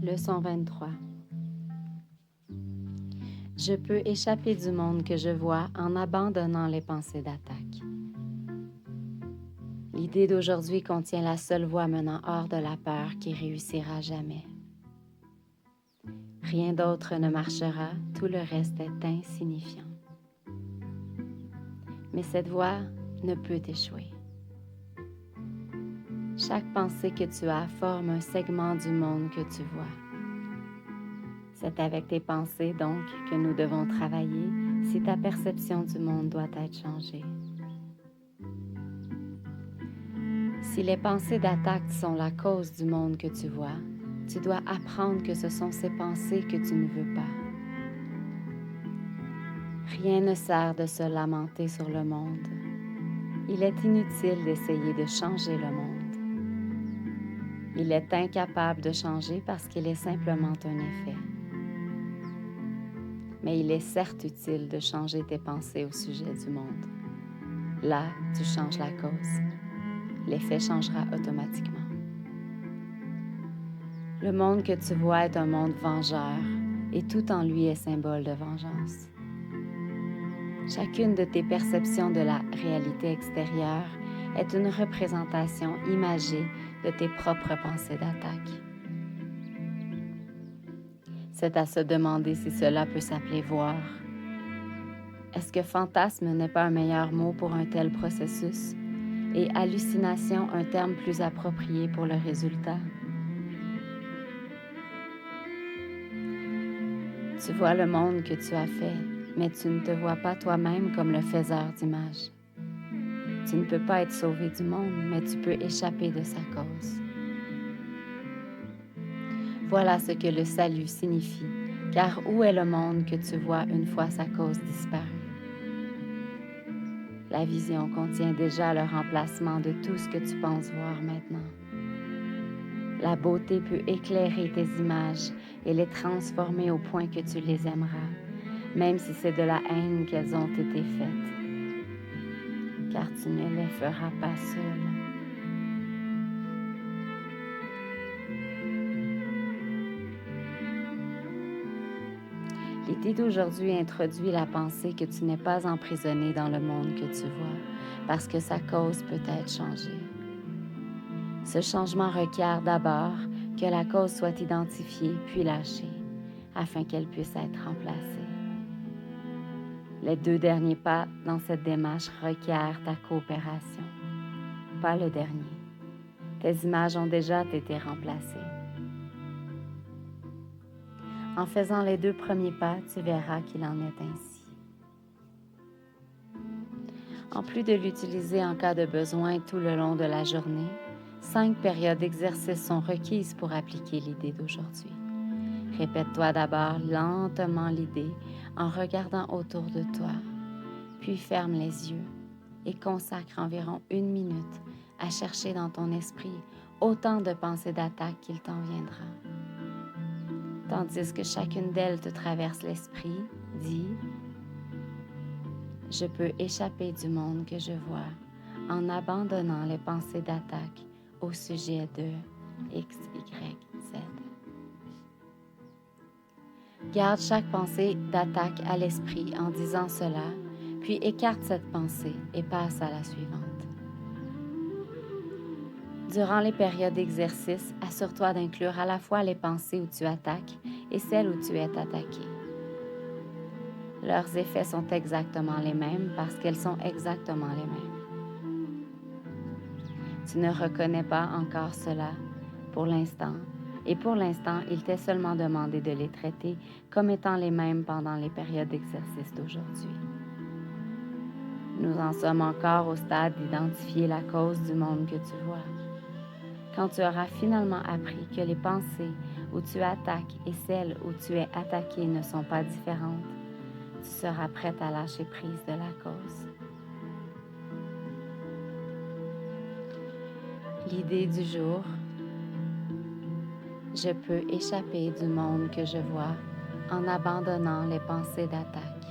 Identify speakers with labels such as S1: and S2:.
S1: Leçon 23. Je peux échapper du monde que je vois en abandonnant les pensées d'attaque. L'idée d'aujourd'hui contient la seule voie menant hors de la peur qui réussira jamais. Rien d'autre ne marchera, tout le reste est insignifiant. Mais cette voie ne peut échouer. Chaque pensée que tu as forme un segment du monde que tu vois. C'est avec tes pensées, donc, que nous devons travailler si ta perception du monde doit être changée. Si les pensées d'attaque sont la cause du monde que tu vois, tu dois apprendre que ce sont ces pensées que tu ne veux pas. Rien ne sert de se lamenter sur le monde. Il est inutile d'essayer de changer le monde. Il est incapable de changer parce qu'il est simplement un effet. Mais il est certes utile de changer tes pensées au sujet du monde. Là, tu changes la cause. L'effet changera automatiquement. Le monde que tu vois est un monde vengeur et tout en lui est symbole de vengeance. Chacune de tes perceptions de la réalité extérieure est une représentation imagée de tes propres pensées d'attaque. C'est à se demander si cela peut s'appeler voir. Est-ce que fantasme n'est pas un meilleur mot pour un tel processus et hallucination un terme plus approprié pour le résultat? Tu vois le monde que tu as fait, mais tu ne te vois pas toi-même comme le faiseur d'images. Tu ne peux pas être sauvé du monde, mais tu peux échapper de sa cause. Voilà ce que le salut signifie, car où est le monde que tu vois une fois sa cause disparue? La vision contient déjà le remplacement de tout ce que tu penses voir maintenant. La beauté peut éclairer tes images et les transformer au point que tu les aimeras, même si c'est de la haine qu'elles ont été faites, car tu ne les feras pas seul. L'idée d'aujourd'hui introduit la pensée que tu n'es pas emprisonné dans le monde que tu vois, parce que sa cause peut être changée. Ce changement requiert d'abord que la cause soit identifiée puis lâchée, afin qu'elle puisse être remplacée. Les 2 derniers pas dans cette démarche requièrent ta coopération, pas le dernier. Tes images ont déjà été remplacées. En faisant les 2 premiers pas, tu verras qu'il en est ainsi. En plus de l'utiliser en cas de besoin tout le long de la journée, 5 périodes d'exercice sont requises pour appliquer l'idée d'aujourd'hui. Répète-toi d'abord lentement l'idée en regardant autour de toi, puis ferme les yeux et consacre environ 1 minute à chercher dans ton esprit autant de pensées d'attaque qu'il t'en viendra. Tandis que chacune d'elles te traverse l'esprit, dis « Je peux échapper du monde que je vois en abandonnant les pensées d'attaque au sujet de X, Y, Z. » Garde chaque pensée d'attaque à l'esprit en disant cela, puis écarte cette pensée et passe à la suivante. Durant les périodes d'exercice, assure-toi d'inclure à la fois les pensées où tu attaques et celles où tu es attaqué. Leurs effets sont exactement les mêmes parce qu'elles sont exactement les mêmes. Tu ne reconnais pas encore cela pour l'instant, et pour l'instant, il t'est seulement demandé de les traiter comme étant les mêmes pendant les périodes d'exercice d'aujourd'hui. Nous en sommes encore au stade d'identifier la cause du monde que tu vois. Quand tu auras finalement appris que les pensées où tu attaques et celles où tu es attaqué ne sont pas différentes, tu seras prête à lâcher prise de la cause. L'idée du jour: je peux échapper du monde que je vois en abandonnant les pensées d'attaque.